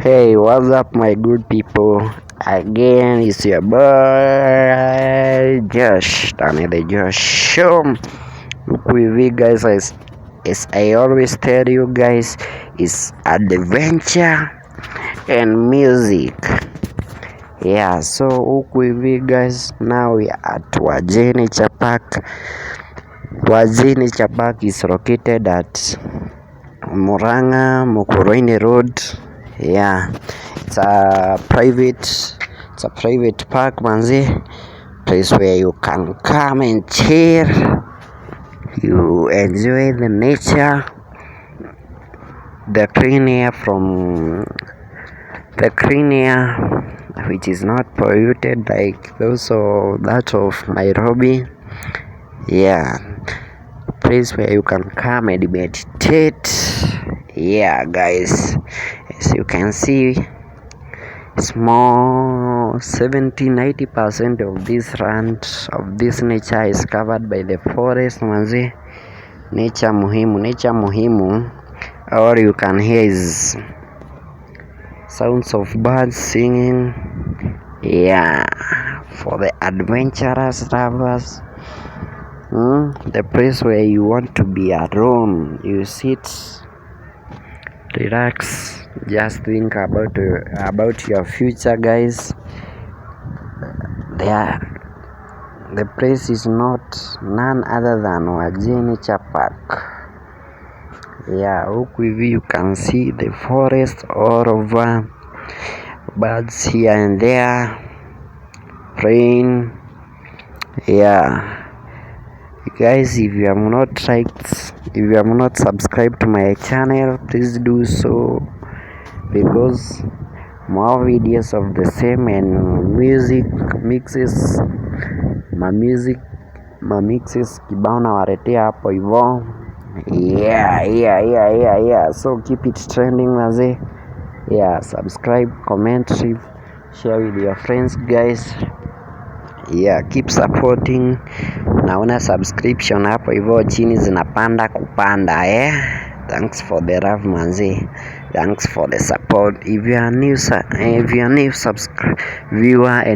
Hey, what's up, my good people? Again, it's your boy Josh, the Josh Show. With you guys, as I always tell you guys, it's adventure and music. Yeah, so with you guys, now we are at Wajee Nature Park. Wajee Nature Park is located at Murang'a, Mukurweini Road. Yeah, it's a private park, manzi. Place where you can come and chill. You enjoy the nature, the clean air which is not polluted like those of that of Nairobi. Yeah, place where you can come and meditate. Yeah, guys, as you can see, small 70-90% of this land of this nature is covered by the forest, manzi. Nature muhimu. All you can hear is sounds of birds singing. Yeah, for the adventurous lovers. The place where you want to be alone, you sit, relax, just think about your future, guys. The place is none other than Wajee Nature Park. Yeah, look with you can see the forest all over, birds here and there, rain. Yeah, guys, if you have not subscribed to my channel, please do so, because more videos of the same and music mixes kibao nawaletea hapo hivyo. Yeah, so keep it trending, mazee. Yeah, subscribe, comment, share with your friends, guys. Yeah, keep supporting. Naona subscription hapo hivyo chini zinapanda kupanda. Thanks for the love, manzi. Thanks for the support. If you are new viewer and